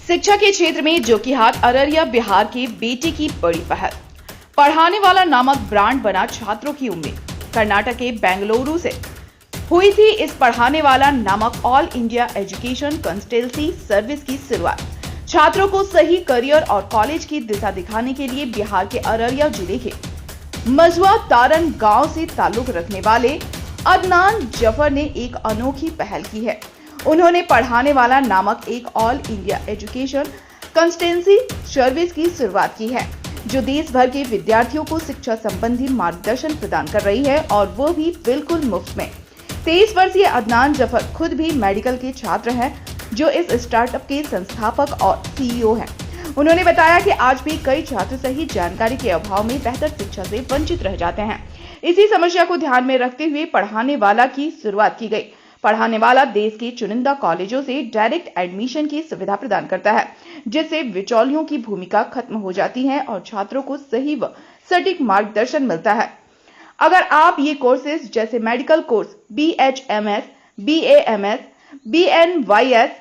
शिक्षा के क्षेत्र में जोकीहाट अररिया बिहार के बेटे की बड़ी पहल। पढ़ाने वाला नामक ब्रांड बना छात्रों की उम्मीद। कर्नाटक के बेंगलुरु से हुई थी इस पढ़ाने वाला नामक all India education consultancy service की शुरुआत। छात्रों को सही करियर और कॉलेज की दिशा दिखाने के लिए बिहार के अररिया जिले के मझवा तारन गांव से ताल्लुक रखने वाले अदनान जफर ने एक अनोखी पहल की है। उन्होंने पढ़ाने वाला नामक एक all India education consultancy service की शुरुआत की है, जो देश भर के विद्यार्थियों को शिक्षा संबंधी मार्गदर्शन प्रदान कर रही है, और वो भी बिल्कुल मुफ्त में। 23 वर्षीय अदनान जफर खुद भी मेडिकल के छात्र हैं, जो इस स्टार्टअप के संस्थापक और सीईओ हैं। उन्होंने बताया कि आज भी कई छात्र सही जानकारी के अभाव में बेहतर शिक्षा से वंचित रह जाते हैं। इसी समस्या को ध्यान में रखते हुए पढ़ाने वाला की शुरुआत की गई। पढ़ाने वाला देश के चुनिंदा कॉलेजों से डायरेक्ट एडमिशन की सुविधा प्रदान करता है, जिससे बिचौलियों की भूमिका खत्म हो जाती है और छात्रों को सही व सटीक मार्गदर्शन मिलता है। अगर आप ये कोर्सेज जैसे medical course, BHMS, BAMS, BNYS,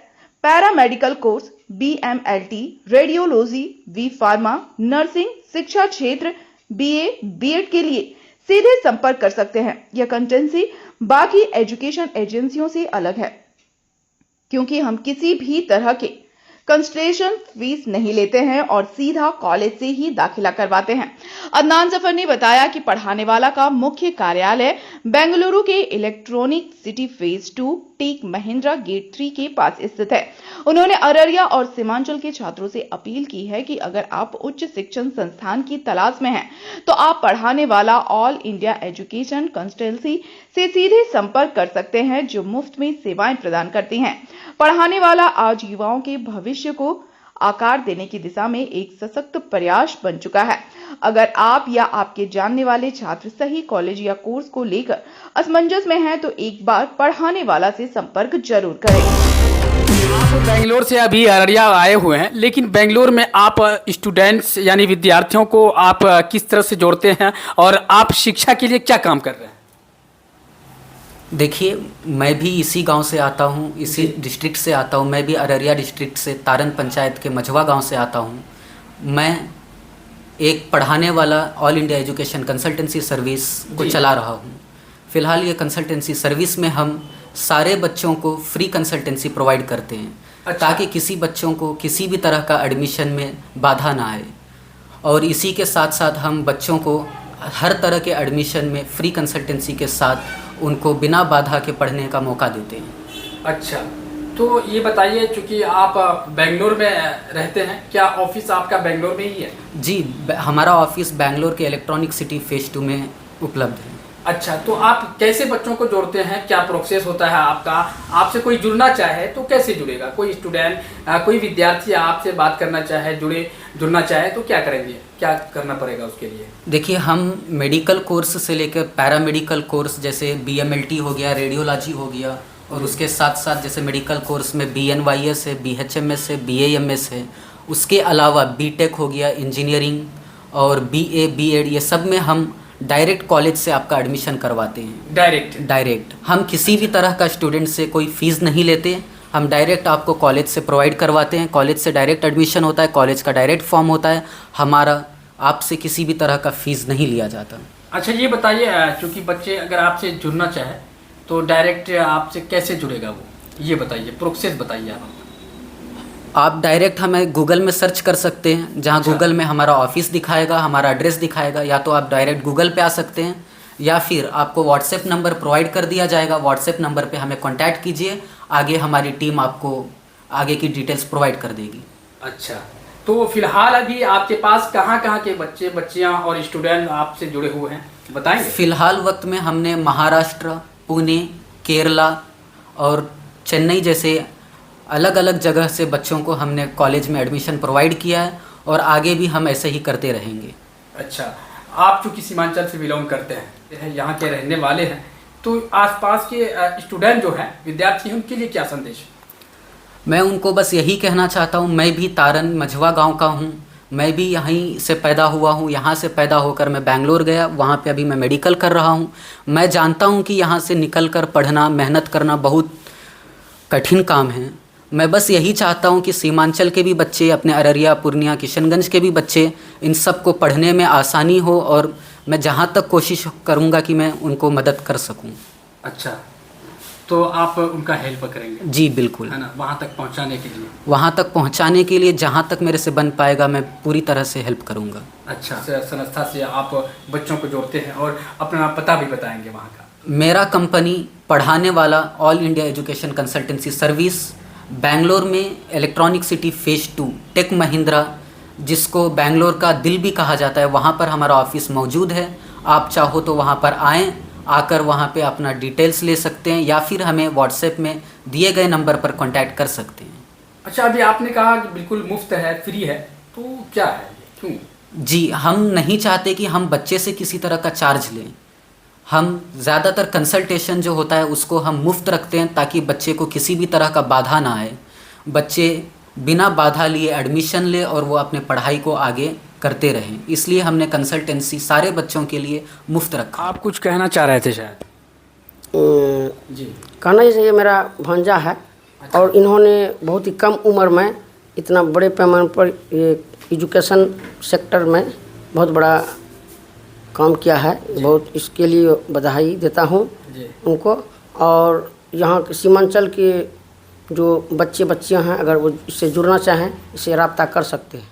paramedical course, BMLT, radiology, V pharma, nursing, शिक्षा क्षेत्र, BA, BEd के लिए सीधे संपर्क कर सकते हैं। यह कंसल्टेंसी बाकी एजुकेशन एजेंसियों से अलग है, क्योंकि हम किसी भी तरह के कंसल्टेशन फीस नहीं लेते हैं और सीधा कॉलेज से ही दाखिला करवाते हैं। अदनान जफर ने बताया कि पढ़ाने वाला का मुख्य कार्यालय बेंगलुरु के electronic city phase 2 Tech Mahindra gate 3 के पास स्थित है। उन्होंने अररिया और सीमांचल के छात्रों से अपील की है कि अगर आप उच्च शिक्षण संस्थान की तलाश में हैं, तो आप पढ़ाने वाला ऑल इंडिया एजुकेशन कंसल्टेंसी से सीधे संपर्क कर सकते हैं, जो मुफ्त में सेवाएं प्रदान करती हैं। पढ़ाने वाला आज युवाओं के भविष्य को आकार देने की दिशा में एक सशक्त प्रयास बन चुका है। अगर आप या आपके जानने वाले छात्र सही कॉलेज या कोर्स को लेकर असमंजस में हैं, तो एक बार पढ़ाने वाला से संपर्क जरूर करें। आप बेंगलोर से अभी अररिया आए हुए हैं, लेकिन बेंगलोर में आप स्टूडेंट्स यानी विद्यार्थियों को आप किस तरह से जोड़ते हैं और आप शिक्षा के लिए क्या काम कर रहे हैं? देखिए, मैं भी इसी गांव से आता हूं, इसी डिस्ट्रिक्ट से आता हूं। मैं भी अररिया डिस्ट्रिक्ट से तारन पंचायत के मझवा गांव से आता हूं। मैं एक पढ़ाने वाला all India education consultancy service को चला रहा हूं। फ़िलहाल ये कंसल्टेंसी सर्विस में हम सारे बच्चों को फ्री कंसल्टेंसी प्रोवाइड करते हैं। अच्छा। ताकि किसी बच्चों को किसी भी तरह का एडमिशन में बाधा ना आए, और इसी के साथ साथ हम बच्चों को हर तरह के एडमिशन में फ्री कंसल्टेंसी के साथ उनको बिना बाधा के पढ़ने का मौका देते हैं। अच्छा, तो ये बताइए, चूँकि आप बेंगलोर में रहते हैं, क्या ऑफिस आपका बेंगलोर में ही है? जी, हमारा ऑफिस बेंगलोर के इलेक्ट्रॉनिक सिटी फेज 2 में उपलब्ध है। अच्छा, तो आप कैसे बच्चों को जोड़ते हैं? क्या प्रोसेस होता है आपका? आपसे कोई जुड़ना चाहे तो कैसे जुड़ेगा? कोई स्टूडेंट, कोई विद्यार्थी आपसे बात करना चाहे, जुड़ना चाहे तो क्या करेंगे? क्या करना पड़ेगा उसके लिए? देखिए, हम मेडिकल कोर्स से लेकर पैरामेडिकल कोर्स जैसे BMLT हो गया, रेडियोलॉजी हो गया, और उसके साथ साथ जैसे मेडिकल कोर्स में BNYS है, BHMS है, BAMS है। उसके अलावा BTech हो गया, इंजीनियरिंग और BA, BEd, ये सब में हम डायरेक्ट कॉलेज से आपका एडमिशन करवाते हैं। डायरेक्ट हम किसी भी तरह का स्टूडेंट से कोई फ़ीस नहीं लेते। हम डायरेक्ट आपको कॉलेज से प्रोवाइड करवाते हैं। कॉलेज से डायरेक्ट एडमिशन होता है, कॉलेज का डायरेक्ट फॉर्म होता है। हमारा आपसे किसी भी तरह का फ़ीस नहीं लिया जाता। अच्छा, ये बताइए, चूँकि बच्चे अगर आपसे जुड़ना चाहे तो डायरेक्ट आपसे कैसे जुड़ेगा वो? ये बताइए, प्रोसेस बताइए आप डायरेक्ट हमें गूगल में सर्च कर सकते हैं, जहां अच्छा। गूगल में हमारा ऑफिस दिखाएगा, हमारा एड्रेस दिखाएगा। या तो आप डायरेक्ट गूगल पे आ सकते हैं, या फिर आपको व्हाट्सएप नंबर प्रोवाइड कर दिया जाएगा। व्हाट्सएप नंबर पे हमें कांटेक्ट कीजिए, आगे हमारी टीम आपको आगे की डिटेल्स प्रोवाइड कर देगी। अच्छा, तो फिलहाल अभी आपके पास कहाँ के बच्चे, बच्चियाँ और स्टूडेंट आपसे जुड़े हुए हैं, बताएंगे? फ़िलहाल वक्त में हमने महाराष्ट्र, पुणे, केरला और चेन्नई जैसे अलग अलग जगह से बच्चों को हमने कॉलेज में एडमिशन प्रोवाइड किया है, और आगे भी हम ऐसे ही करते रहेंगे। अच्छा, आप चूँकि सीमांचल से बिलोंग करते हैं, यहाँ के रहने वाले हैं, तो आसपास के स्टूडेंट जो हैं, विद्यार्थी हैं, उनके लिए क्या संदेश? मैं उनको बस यही कहना चाहता हूँ, मैं भी तारन मझवा गांव का हूँ। मैं भी यहीं से पैदा हुआ हूँ। यहाँ से पैदा होकर मैं बेंगलोर गया, वहाँ पे अभी मैं मेडिकल कर रहा हूँ। मैं जानता हूँ कि यहाँ से निकल कर पढ़ना, मेहनत करना बहुत कठिन काम है। मैं बस यही चाहता हूँ कि सीमांचल के भी बच्चे, अपने अररिया, पूर्णिया, किशनगंज के भी बच्चे, इन सब को पढ़ने में आसानी हो, और मैं जहाँ तक कोशिश करूँगा कि मैं उनको मदद कर सकूँ। अच्छा, तो आप उनका हेल्प करेंगे? जी बिल्कुल, है ना, वहाँ तक पहुँचाने के लिए? वहाँ तक पहुँचाने के लिए जहाँ तक मेरे से बन पाएगा मैं पूरी तरह से हेल्प करूँगा। अच्छा, संस्था से आप बच्चों को जोड़ते हैं, और अपना पता भी बताएंगे वहाँ का? मेरा कंपनी पढ़ाने वाला all India education consultancy service, Bangalore में electronic city phase 2 Tech Mahindra, जिसको बेंगलोर का दिल भी कहा जाता है, वहाँ पर हमारा ऑफिस मौजूद है। आप चाहो तो वहाँ पर आएँ, आकर वहाँ पे अपना डिटेल्स ले सकते हैं, या फिर हमें व्हाट्सएप में दिए गए नंबर पर कांटेक्ट कर सकते हैं। अच्छा, अभी आपने कहा कि बिल्कुल मुफ्त है, फ्री है, तो क्या है, क्यों? जी, हम नहीं चाहते कि हम बच्चे से किसी तरह का चार्ज लें। हम ज़्यादातर कंसल्टेशन जो होता है उसको हम मुफ्त रखते हैं, ताकि बच्चे को किसी भी तरह का बाधा ना आए, बच्चे बिना बाधा लिए एडमिशन ले और वो अपने पढ़ाई को आगे करते रहें। इसलिए हमने कंसल्टेंसी सारे बच्चों के लिए मुफ्त रखा। आप कुछ कहना चाह रहे थे शायद? जी, कहना जैसे ये मेरा भांजा है, और इन्होंने बहुत ही कम उम्र में इतना बड़े पैमाने पर ये एजुकेशन सेक्टर में बहुत बड़ा काम किया है। बहुत इसके लिए बधाई देता हूँ उनको। और यहाँ के सीमांचल के जो बच्चे बच्चियाँ हैं, अगर वो इससे जुड़ना चाहें, इससे रब्ता कर सकते हैं।